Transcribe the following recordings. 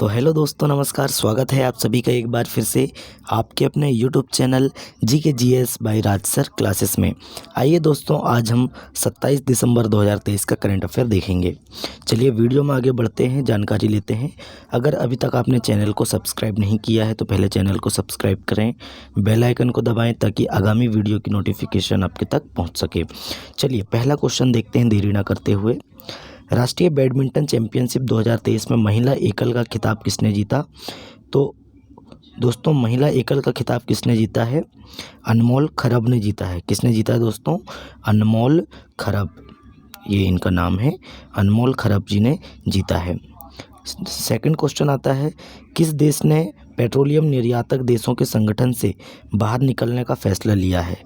तो हेलो दोस्तों, नमस्कार। स्वागत है आप सभी का एक बार फिर से आपके अपने YouTube channel GK GS bye राज सर क्लासेस में। आइए दोस्तों, आज हम 27 दिसंबर 2023 का करंट अफेयर देखेंगे। चलिए वीडियो में आगे बढ़ते हैं, जानकारी लेते हैं। अगर अभी तक आपने चैनल को सब्सक्राइब नहीं किया है तो पहले चैनल को सब्सक्राइब करें, बेल आइकन को दबाएँ ताकि आगामी वीडियो की नोटिफिकेशन आपके तक पहुँच सके। चलिए पहला क्वेश्चन देखते हैं देरी ना करते हुए। राष्ट्रीय बैडमिंटन चैंपियनशिप 2023 में महिला एकल का खिताब किसने जीता? तो दोस्तों, महिला एकल का खिताब किसने जीता है? अनमोल खरब ने जीता है। किसने जीता है दोस्तों? अनमोल खरब, ये इनका नाम है, अनमोल खरब जी ने जीता है। सेकंड क्वेश्चन आता है, किस देश ने पेट्रोलियम निर्यातक देशों के संगठन से बाहर निकलने का फैसला लिया है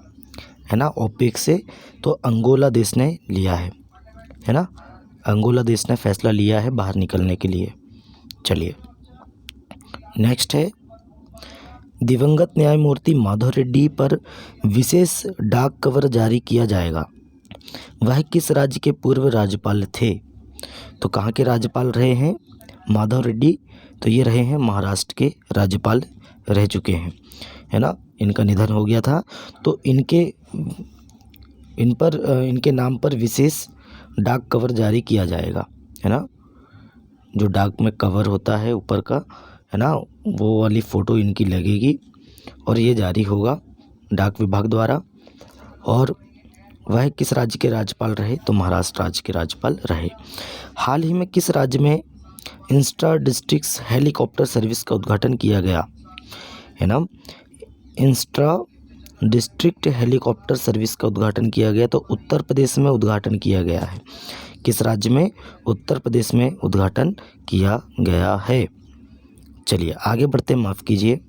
ना? ओपेक से। तो अंगोला देश ने लिया है ना? अंगोला देश ने फैसला लिया है बाहर निकलने के लिए। चलिए नेक्स्ट है, दिवंगत न्यायमूर्ति माधव रेड्डी पर विशेष डाक कवर जारी किया जाएगा। वह किस राज्य के पूर्व राज्यपाल थे? तो कहाँ के राज्यपाल रहे हैं माधव रेड्डी? तो ये रहे हैं महाराष्ट्र के राज्यपाल रह चुके हैं, है ना? इनका निधन हो गया था, तो इनके नाम पर विशेष डाक कवर जारी किया जाएगा, है ना? जो डाक में कवर होता है ऊपर का, है ना, वो वाली फ़ोटो इनकी लगेगी और ये जारी होगा डाक विभाग द्वारा। और वह किस राज्य के राज्यपाल रहे? तो महाराष्ट्र राज्य के राज्यपाल रहे। हाल ही में किस राज्य में इंस्ट्रा डिस्ट्रिक्ट हेलीकॉप्टर सर्विस का उद्घाटन किया गया, है ना? इंस्ट्रा डिस्ट्रिक्ट हेलीकॉप्टर सर्विस का उद्घाटन किया गया, तो उत्तर प्रदेश में उद्घाटन किया गया है। किस राज्य में? उत्तर प्रदेश में उद्घाटन किया गया है। चलिए आगे बढ़ते हैं, माफ़ कीजिए।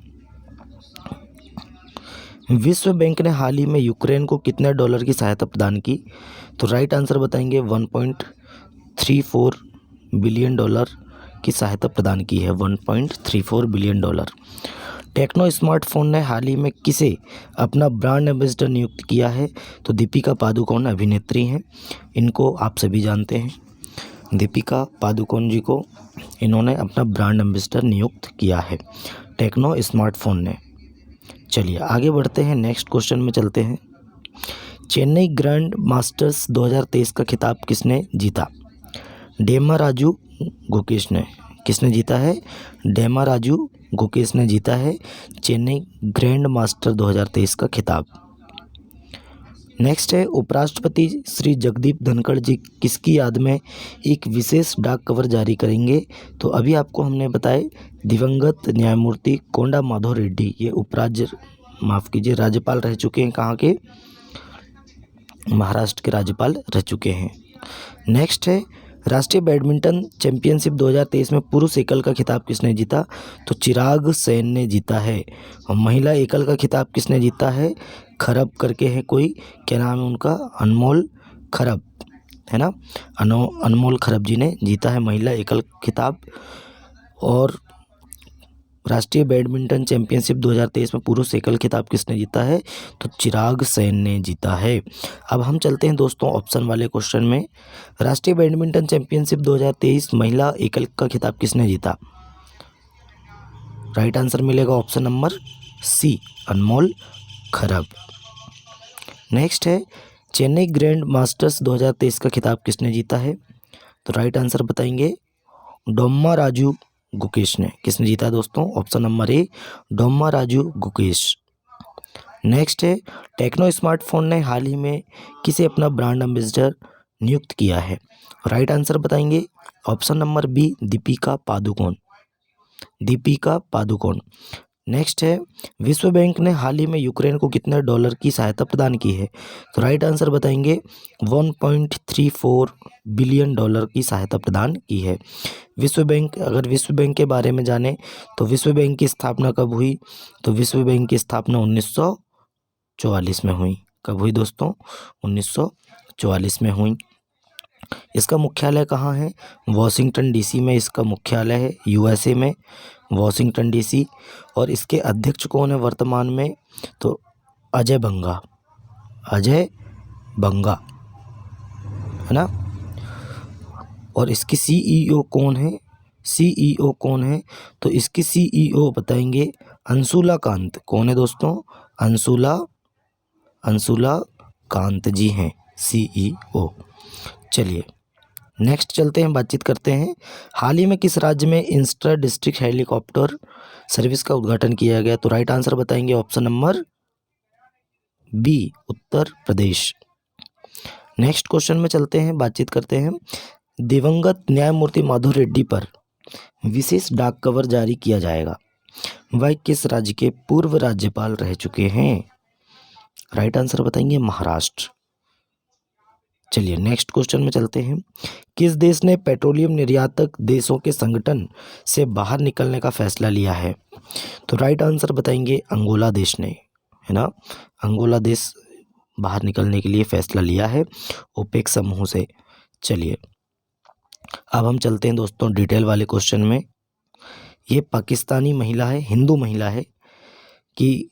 विश्व बैंक ने हाल ही में यूक्रेन को कितने डॉलर की सहायता प्रदान की? तो राइट आंसर बताएंगे, 1.34 बिलियन डॉलर की सहायता प्रदान की है। 1.34 बिलियन डॉलर। टेक्नो स्मार्टफोन ने हाल ही में किसे अपना ब्रांड एम्बेसडर नियुक्त किया है? तो दीपिका पादुकोण अभिनेत्री हैं, इनको आप सभी जानते हैं। दीपिका पादुकोण जी को इन्होंने अपना ब्रांड एम्बेसडर नियुक्त किया है टेक्नो स्मार्टफोन ने। चलिए आगे बढ़ते हैं, नेक्स्ट क्वेश्चन में चलते हैं। चेन्नई ग्रैंड मास्टर्स 2023 का खिताब किसने जीता? डेमा राजू गुकेश ने। किसने जीता है? डेमा राजू गुकेश ने जीता है चेन्नई ग्रैंड मास्टर 2023 का खिताब। नेक्स्ट है, उपराष्ट्रपति श्री जगदीप धनखड़ जी किसकी याद में एक विशेष डाक कवर जारी करेंगे? तो अभी आपको हमने बताए, दिवंगत न्यायमूर्ति कोंडा माधव रेड्डी, ये राज्यपाल रह चुके हैं। कहाँ के? महाराष्ट्र के राज्यपाल रह चुके हैं। नेक्स्ट है, राष्ट्रीय बैडमिंटन चैंपियनशिप 2023 में पुरुष एकल का खिताब किसने जीता? तो चिराग सेन ने जीता है। और महिला एकल का खिताब किसने जीता है? खरब करके है कोई, क्या नाम है उनका? अनमोल खरब, है ना? अनमोल खरब जी ने जीता है महिला एकल खिताब। और राष्ट्रीय बैडमिंटन चैंपियनशिप 2023 में पुरुष एकल खिताब किसने जीता है? तो चिराग सेन ने जीता है। अब हम चलते हैं दोस्तों ऑप्शन वाले क्वेश्चन में। राष्ट्रीय बैडमिंटन चैंपियनशिप 2023 महिला एकल का खिताब किसने जीता? राइट आंसर मिलेगा ऑप्शन नंबर सी, अनमोल खरब। नेक्स्ट है, चेन्नई ग्रैंड मास्टर्स 2023 का खिताब किसने जीता है? तो राइट आंसर बताएंगे, डोम्मा राजू गुकेश ने। किसने जीता दोस्तों? Option number A, Dommaraju Gukesh. Next है, टेक्नो स्मार्टफोन ने हाल ही में किसे अपना ब्रांड एम्बेसडर नियुक्त किया है? राइट आंसर बताएंगे, option number B, Deepika Padukone. Deepika Padukone. Next है, विश्व बैंक ने हाल ही में यूक्रेन को कितने डॉलर की सहायता प्रदान की है? तो राइट आंसर बताएंगे, 1.34 बिलियन डॉलर की सहायता प्रदान की है विश्व बैंक। अगर विश्व बैंक के बारे में जाने तो विश्व बैंक की स्थापना कब हुई? तो विश्व बैंक की स्थापना 1944 में हुई। कब हुई दोस्तों? 1944 में हुई। इसका मुख्यालय कहाँ है? वॉशिंगटन डीसी में इसका मुख्यालय है, यूएसए में, वॉशिंगटन डीसी। और इसके अध्यक्ष कौन है वर्तमान में? तो अजय बंगा, अजय बंगा, है ना? और इसकी सीईओ कौन है? सीईओ कौन है? तो इसकी सीईओ बताएंगे अंशुला कांत। कौन है दोस्तों? अंशुला कांत जी हैं सीईओ। चलिए नेक्स्ट चलते हैं, बातचीत करते हैं। हाल ही में किस राज्य में इंस्टर डिस्ट्रिक्ट हेलीकॉप्टर सर्विस का उद्घाटन किया गया? तो राइट आंसर बताएंगे option number B, Uttar Pradesh. Next question में चलते हैं, बातचीत करते हैं। दिवंगत न्यायमूर्ति माधव रेड्डी पर विशेष डाक कवर जारी किया जाएगा। वह किस राज्य के पूर्व राज्यपाल रह चुके हैं? राइट आंसर बताएंगे महाराष्ट्र। चलिए नेक्स्ट क्वेश्चन में चलते हैं। किस देश ने पेट्रोलियम निर्यातक देशों के संगठन से बाहर निकलने का फैसला लिया है? तो राइट आंसर बताएंगे अंगोला देश ने, है ना। अंगोला देश बाहर निकलने के लिए फैसला लिया है ओपेक समूह से। चलिए अब हम चलते हैं दोस्तों डिटेल वाले क्वेश्चन में। ये पाकिस्तानी महिला है, हिंदू महिला है, कि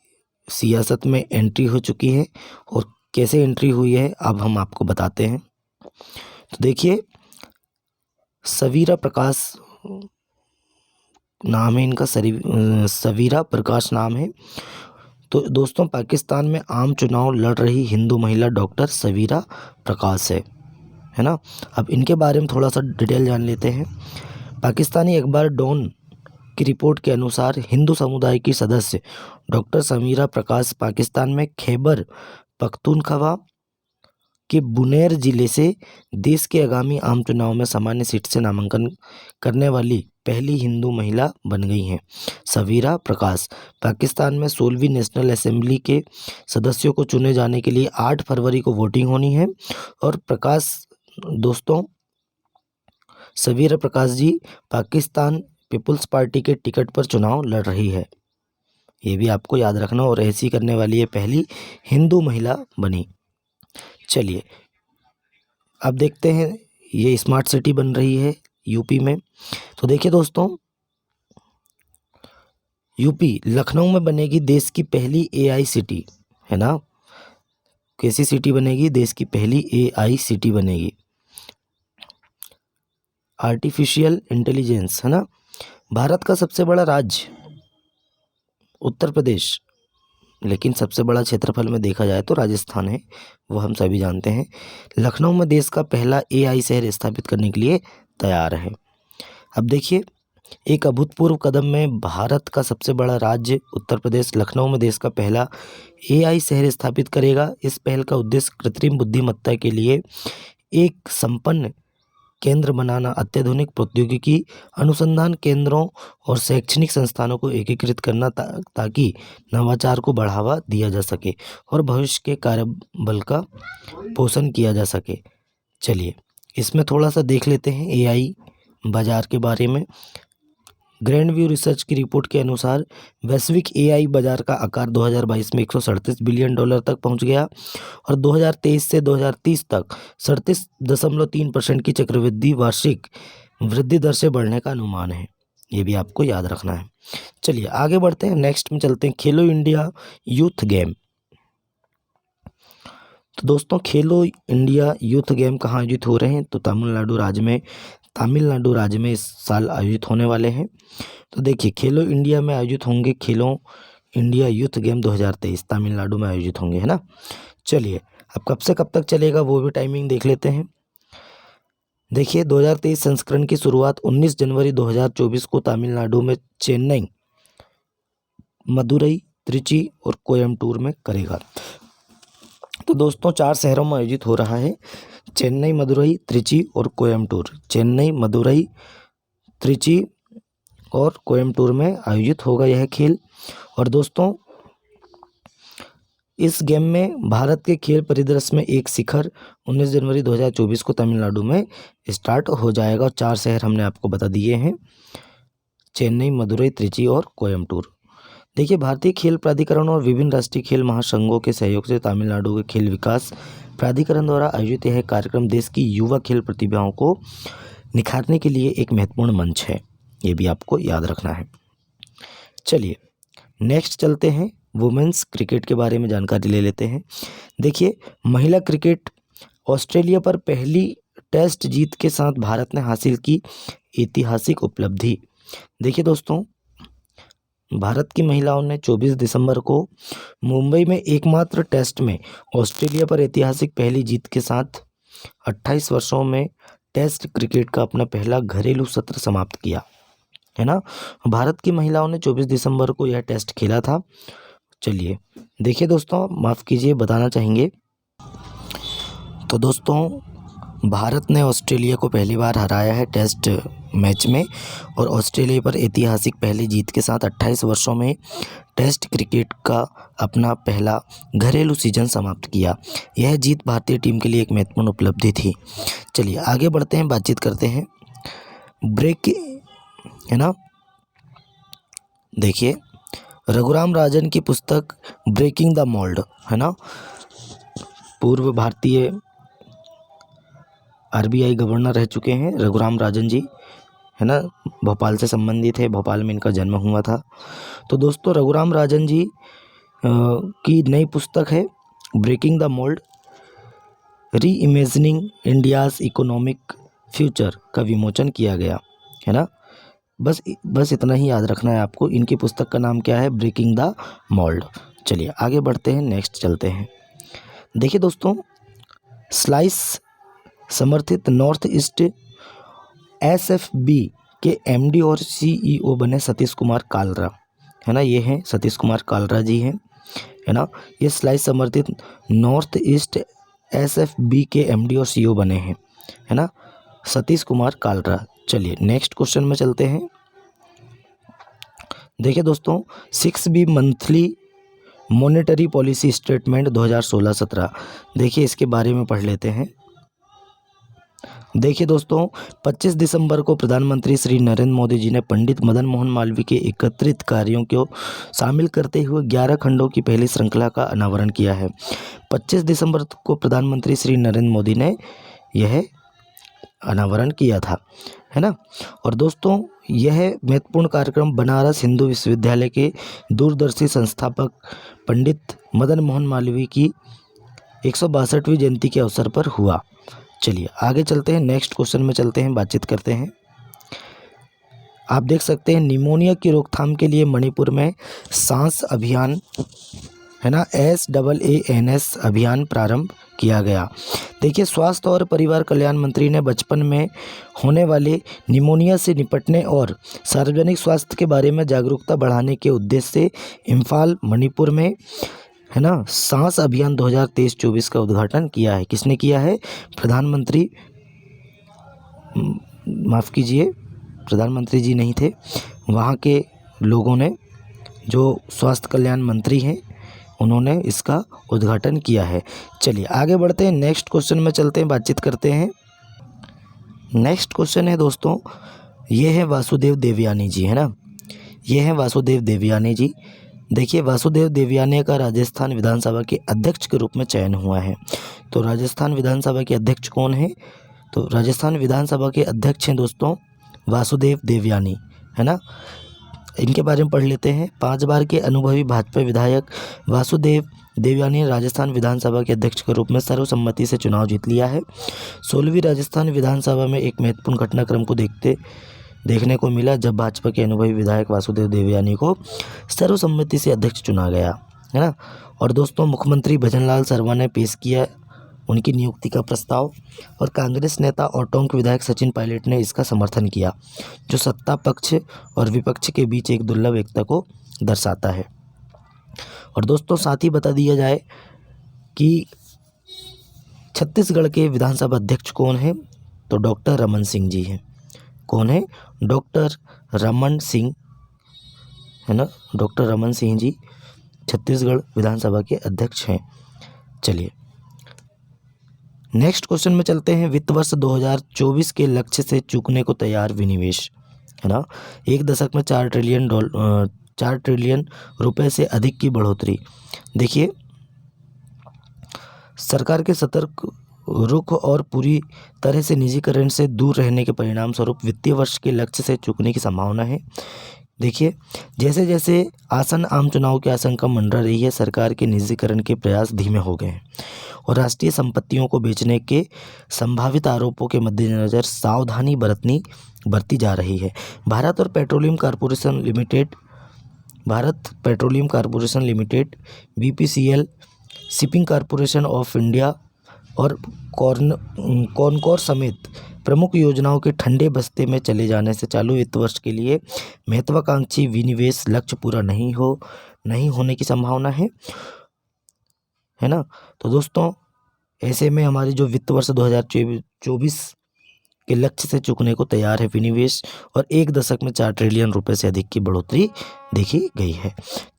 सियासत में एंट्री हो चुकी है, और कैसे एंट्री हुई है अब हम आपको बताते हैं। तो देखिए सवीरा प्रकाश नाम है इनका, सवीरा प्रकाश नाम है। तो दोस्तों पाकिस्तान में आम चुनाव लड़ रही हिंदू महिला डॉक्टर सवीरा प्रकाश है ना। अब इनके बारे में थोड़ा सा डिटेल जान लेते हैं। पाकिस्तानी अखबार डॉन की रिपोर्ट के अनुसार हिंदू समुदाय की सदस्य डॉक्टर समीरा प्रकाश पाकिस्तान में खैबर पख्तूनख्वा के बुनेर जिले से देश के आगामी आम चुनाव में सामान्य सीट से नामांकन करने वाली पहली हिंदू महिला बन गई हैं। सवीरा प्रकाश पाकिस्तान में 16वीं नेशनल असेंबली के सदस्यों को चुने जाने के लिए 8 फरवरी को वोटिंग होनी है। और प्रकाश दोस्तों सवीरा प्रकाश जी पाकिस्तान पीपुल्स पार्टी के टिकट पर चुनाव लड़ रही है, ये भी आपको याद रखना। और ऐसी करने वाली ये पहली हिंदू महिला बनी। चलिए अब देखते हैं, ये स्मार्ट सिटी बन रही है यूपी में। तो देखिए दोस्तों यूपी लखनऊ में बनेगी देश की पहली एआई सिटी, है ना। कैसी सिटी बनेगी? देश की पहली एआई सिटी बनेगी, आर्टिफिशियल इंटेलिजेंस, है ना। भारत का सबसे बड़ा राज्य उत्तर प्रदेश, लेकिन सबसे बड़ा क्षेत्रफल में देखा जाए तो राजस्थान है, वो हम सभी जानते हैं। लखनऊ में देश का पहला एआई शहर स्थापित करने के लिए तैयार है। अब देखिए एक अभूतपूर्व कदम में भारत का सबसे बड़ा राज्य उत्तर प्रदेश लखनऊ में देश का पहला एआई शहर स्थापित करेगा। इस पहल का उद्देश्य कृत्रिम बुद्धिमत्ता के लिए एक संपन्न केंद्र बनाना, अत्याधुनिक प्रौद्योगिकी अनुसंधान केंद्रों और शैक्षणिक संस्थानों को एकीकृत करना ताकि नवाचार को बढ़ावा दिया जा सके और भविष्य के कार्यबल का पोषण किया जा सके। चलिए इसमें थोड़ा सा देख लेते हैं एआई बाजार के बारे में। ग्रैंड व्यू रिसर्च की रिपोर्ट के अनुसार वैश्विक एआई बाजार का आकार 2022 में 137 बिलियन डॉलर तक पहुंच गया और 2023 से 2030 तक 37.3% की चक्रवृद्धि वार्षिक वृद्धि दर से बढ़ने का अनुमान है, ये भी आपको याद रखना है। चलिए आगे बढ़ते हैं, नेक्स्ट में चलते हैं खेलो इंडिया यूथ गेम। तो दोस्तों खेलो इंडिया यूथ गेम कहाँ आयोजित हो रहे हैं? तो तमिलनाडु राज्य में इस साल आयोजित होने वाले हैं। तो देखिए खेलो इंडिया में आयोजित होंगे खेलो इंडिया यूथ गेम 2023 तमिलनाडु में आयोजित होंगे, है ना। चलिए अब कब से कब तक चलेगा वो भी टाइमिंग देख लेते हैं। देखिए 2023 संस्करण की शुरुआत 19 जनवरी 2024 को तमिलनाडु में चेन्नई, मदुरई, त्रिची और कोयम्बटूर में करेगा। तो दोस्तों 4 शहरों में आयोजित हो रहा है, चेन्नई, मदुरई, त्रिची और कोयम्बटूर। चेन्नई, मदुरई, त्रिची और कोयम्बटूर में आयोजित होगा यह खेल। और दोस्तों इस गेम में भारत के खेल परिदृश्य में एक शिखर 19 जनवरी 2024 को तमिलनाडु में स्टार्ट हो जाएगा। और 4 शहर हमने आपको बता दिए हैं, चेन्नई, मदुरई, त्रिची और कोयम्बटूर। देखिए भारतीय खेल प्राधिकरण और विभिन्न राष्ट्रीय खेल महासंघों के सहयोग से तमिलनाडु के खेल विकास प्राधिकरण द्वारा आयोजित यह कार्यक्रम देश की युवा खेल प्रतिभाओं को निखारने के लिए एक महत्वपूर्ण मंच है, ये भी आपको याद रखना है। चलिए नेक्स्ट चलते हैं, वुमेन्स क्रिकेट के बारे में जानकारी ले लेते हैं। देखिए महिला क्रिकेट ऑस्ट्रेलिया पर पहली टेस्ट जीत के साथ भारत ने हासिल की ऐतिहासिक उपलब्धि। देखिए दोस्तों, भारत की महिलाओं ने 24 दिसंबर को मुंबई में एकमात्र टेस्ट में ऑस्ट्रेलिया पर ऐतिहासिक पहली जीत के साथ 28 वर्षों में टेस्ट क्रिकेट का अपना पहला घरेलू सत्र समाप्त किया, है ना। भारत की महिलाओं ने 24 दिसंबर को यह टेस्ट खेला था। चलिए देखिए दोस्तों, माफ़ कीजिए बताना चाहेंगे, तो दोस्तों भारत ने ऑस्ट्रेलिया को पहली बार हराया है टेस्ट मैच में और ऑस्ट्रेलिया पर ऐतिहासिक पहली जीत के साथ 28 वर्षों में टेस्ट क्रिकेट का अपना पहला घरेलू सीजन समाप्त किया। यह जीत भारतीय टीम के लिए एक महत्वपूर्ण उपलब्धि थी। चलिए आगे बढ़ते हैं, बातचीत करते हैं ब्रेक, है ना। देखिए, रघुराम राजन की पुस्तक ब्रेकिंग द मोल्ड, है ना, पूर्व भारतीय आरबीआई गवर्नर रह चुके हैं रघुराम राजन जी, है ना, भोपाल से संबंधित है, भोपाल में इनका जन्म हुआ था। तो दोस्तों रघुराम राजन जी की नई पुस्तक है ब्रेकिंग द मोल्ड, री इमेजिनिंग इंडियाज़ इकोनॉमिक फ्यूचर का विमोचन किया गया, है ना। बस इतना ही याद रखना है आपको, इनकी पुस्तक का नाम क्या है, ब्रेकिंग द मोल्ड। चलिए आगे बढ़ते हैं, नेक्स्ट चलते हैं। देखिए दोस्तों, स्लाइस समर्थित नॉर्थ ईस्ट एसएफबी के एमडी और सीईओ बने सतीश कुमार कालरा, है ना, ये हैं सतीश कुमार कालरा जी हैं, है ना। ये स्लाइस समर्थित नॉर्थ ईस्ट एसएफबी के एमडी और सीईओ बने हैं, है ना, सतीश कुमार कालरा। चलिए नेक्स्ट क्वेश्चन में चलते हैं। देखिए दोस्तों, 6B monthly monetary policy statement 2016-17, देखिए इसके बारे में पढ़ लेते हैं। देखिए दोस्तों, 25 दिसंबर को प्रधानमंत्री श्री नरेंद्र मोदी जी ने पंडित मदन मोहन मालवीय के एकत्रित कार्यों को शामिल करते हुए 11 खंडों की पहली श्रृंखला का अनावरण किया है। 25 दिसंबर को प्रधानमंत्री श्री नरेंद्र मोदी ने यह अनावरण किया था, है ना। और दोस्तों यह महत्वपूर्ण कार्यक्रम बनारस हिंदू विश्वविद्यालय के दूरदर्शी संस्थापक पंडित मदन मोहन मालवीय की 162वीं जयंती के अवसर पर हुआ। चलिए आगे चलते हैं, नेक्स्ट क्वेश्चन में चलते हैं, बातचीत करते हैं। आप देख सकते हैं निमोनिया की रोकथाम के लिए मणिपुर में सांस अभियान, है ना, SAANS अभियान प्रारंभ किया गया। देखिए, स्वास्थ्य और परिवार कल्याण मंत्री ने बचपन में होने वाले निमोनिया से निपटने और सार्वजनिक स्वास्थ्य के बारे में जागरूकता बढ़ाने के उद्देश्य से इम्फाल मणिपुर में, है ना, सांस अभियान 2023-24 का उद्घाटन किया है। किसने किया है, प्रधानमंत्री, माफ़ कीजिए प्रधानमंत्री जी नहीं थे, वहाँ के लोगों ने, जो स्वास्थ्य कल्याण मंत्री हैं, उन्होंने इसका उद्घाटन किया है। चलिए आगे बढ़ते हैं, नेक्स्ट क्वेश्चन में चलते हैं, बातचीत करते हैं। नेक्स्ट क्वेश्चन है दोस्तों, ये है वासुदेव देवयानी जी, है ना, ये है वासुदेव देवयानी जी। देखिए, वासुदेव देवयानी का राजस्थान विधानसभा के अध्यक्ष के रूप में चयन हुआ है। तो राजस्थान विधानसभा के अध्यक्ष कौन है, तो राजस्थान विधानसभा के अध्यक्ष हैं दोस्तों वासुदेव देवयानी, है ना। इनके बारे में पढ़ लेते हैं। 5 बार के अनुभवी भाजपा विधायक वासुदेव देवयानी ने राजस्थान विधानसभा के अध्यक्ष के रूप में सर्वसम्मति से चुनाव जीत लिया है। 16वीं राजस्थान विधानसभा में एक महत्वपूर्ण घटनाक्रम को देखने को मिला जब भाजपा के अनुभवी विधायक वासुदेव देवयानी को सर्वसम्मति से अध्यक्ष चुना गया, है ना। और दोस्तों मुख्यमंत्री भजनलाल शर्मा ने पेश किया उनकी नियुक्ति का प्रस्ताव और कांग्रेस नेता और टोंक विधायक सचिन पायलट ने इसका समर्थन किया, जो सत्ता पक्ष और विपक्ष के बीच एक दुर्लभ एकता को दर्शाता है। और दोस्तों साथ ही बता दिया जाए कि छत्तीसगढ़ के विधानसभा अध्यक्ष कौन है, तो डॉक्टर रमन सिंह जी हैं। कौन है, डॉक्टर रमन सिंह, है ना, डॉक्टर रमन सिंह जी छत्तीसगढ़ विधानसभा के अध्यक्ष हैं। चलिए नेक्स्ट क्वेश्चन में चलते हैं। वित्त वर्ष 2024 के लक्ष्य से चूकने को तैयार विनिवेश, है ना, एक दशक में 4 ट्रिलियन रुपए से अधिक की बढ़ोतरी। देखिए, सरकार के सतर्क रुख और पूरी तरह से निजीकरण से दूर रहने के परिणाम स्वरूप वित्तीय वर्ष के लक्ष्य से चूकने की संभावना है। देखिए, जैसे जैसे आसन आम चुनाव की आशंका मंडरा रही है, सरकार के निजीकरण के प्रयास धीमे हो गए हैं और राष्ट्रीय संपत्तियों को बेचने के संभावित आरोपों के मद्देनज़र सावधानी बरती जा रही है। Bharat petroleum corporation limited, BPCL, shipping corporation of India और कॉनकोर समेत प्रमुख योजनाओं के ठंडे बस्ते में चले जाने से चालू वित्त वर्ष के लिए महत्वाकांक्षी विनिवेश लक्ष्य पूरा नहीं होने की संभावना है ना। तो दोस्तों, ऐसे में हमारी जो वित्त वर्ष 2024 के लक्ष्य से चूकने को तैयार है विनिवेश, और एक दशक में 4 ट्रिलियन रुपए से अधिक की बढ़ोतरी देखी गई है।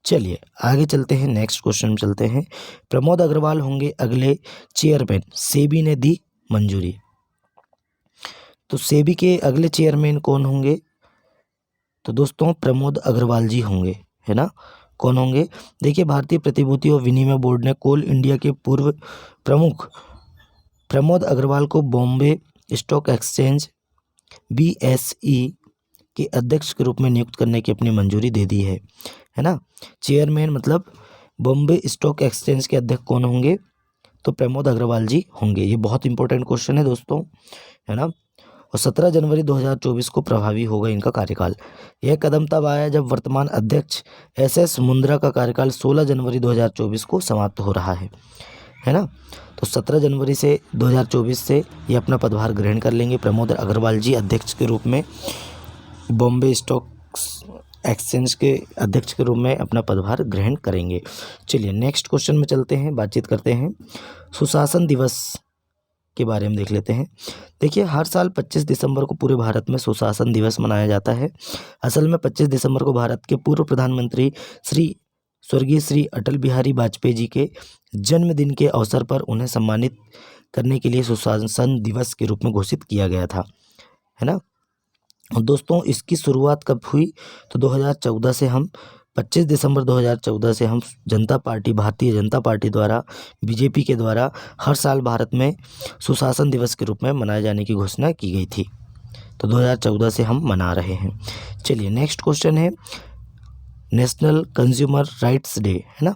चलिए आगे चलते हैं, नेक्स्ट क्वेश्चन में चलते हैं। प्रमोद अग्रवाल होंगे अगले चेयरमैन, सेबी ने दी मंजूरी। तो सेबी के अगले चेयरमैन कौन होंगे? तो दोस्तों प्रमोद अग्रवाल जी होंगे, है ना। कौन होंगे? देखिए, भारतीय प्रतिभूति और विनिमय बोर्ड ने कोल इंडिया के पूर्व प्रमुख प्रमोद अग्रवाल को बॉम्बे स्टॉक एक्सचेंज BSE के अध्यक्ष के रूप में नियुक्त करने की अपनी मंजूरी दे दी है ना। चेयरमैन मतलब बॉम्बे स्टॉक एक्सचेंज के अध्यक्ष कौन होंगे? तो प्रमोद अग्रवाल जी होंगे। ये बहुत इंपॉर्टेंट क्वेश्चन है दोस्तों, है ना। और 17 जनवरी 2024 को प्रभावी होगा इनका कार्यकाल। यह कदम तब आया जब वर्तमान अध्यक्ष SS मुंद्रा का कार्यकाल 16 जनवरी 2024 को समाप्त हो रहा है ना। तो 17 जनवरी से 2024 से ये अपना पदभार ग्रहण कर लेंगे। प्रमोद अग्रवाल जी अध्यक्ष के रूप में, बॉम्बे स्टॉक एक्सचेंज के अध्यक्ष के रूप में अपना पदभार ग्रहण करेंगे। चलिए नेक्स्ट क्वेश्चन में चलते हैं, बातचीत करते हैं सुशासन दिवस के बारे में देख लेते हैं। देखिए, हर साल 25 दिसंबर को पूरे भारत में सुशासन दिवस मनाया जाता है। असल में 25 दिसंबर को भारत के पूर्व प्रधानमंत्री स्वर्गीय श्री अटल बिहारी वाजपेयी जी के जन्मदिन के अवसर पर उन्हें सम्मानित करने के लिए सुशासन दिवस के रूप में घोषित किया गया था, है ना। और दोस्तों, इसकी शुरुआत कब हुई? तो 2014 से हम 25 दिसंबर 2014 से हम भारतीय जनता पार्टी द्वारा, बीजेपी के द्वारा हर साल भारत में सुशासन दिवस के रूप में मनाए जाने की घोषणा की गई थी। तो 2014 से हम मना रहे हैं। चलिए नेक्स्ट क्वेश्चन है नेशनल कंज्यूमर राइट्स डे, है ना।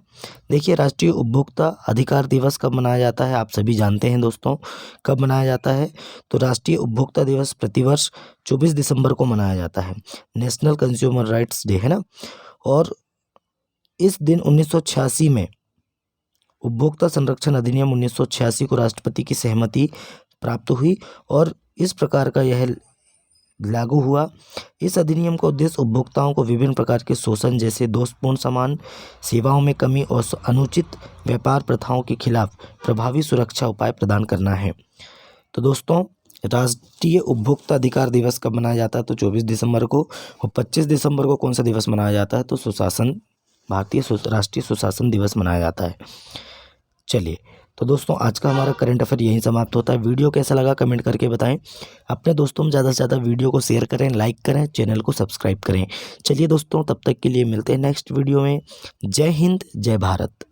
देखिए, राष्ट्रीय उपभोक्ता अधिकार दिवस कब मनाया जाता है? आप सभी जानते हैं दोस्तों, कब मनाया जाता है? तो राष्ट्रीय उपभोक्ता दिवस प्रतिवर्ष 24 दिसंबर को मनाया जाता है, नेशनल कंज्यूमर राइट्स डे, है ना। और इस दिन 1986 में उपभोक्ता संरक्षण अधिनियम 1986 को राष्ट्रपति की सहमति प्राप्त हुई और इस प्रकार का यह लागू हुआ। इस अधिनियम का उद्देश्य उपभोक्ताओं को विभिन्न प्रकार के शोषण जैसे दोषपूर्ण सामान सेवाओं में कमी और अनुचित व्यापार प्रथाओं के खिलाफ प्रभावी सुरक्षा उपाय प्रदान करना है। तो दोस्तों, राष्ट्रीय उपभोक्ता अधिकार दिवस कब मनाया जाता है? तो 24 दिसंबर को। और 25 दिसंबर को कौन सा दिवस मनाया जाता है? तो भारतीय राष्ट्रीय सुशासन दिवस मनाया जाता है। चलिए, तो दोस्तों आज का हमारा करंट अफेयर यहीं समाप्त होता है। वीडियो कैसा लगा कमेंट करके बताएं। अपने दोस्तों में ज़्यादा से ज़्यादा वीडियो को शेयर करें, लाइक करें, चैनल को सब्सक्राइब करें। चलिए दोस्तों, तब तक के लिए मिलते हैं नेक्स्ट वीडियो में। जय हिंद, जय भारत।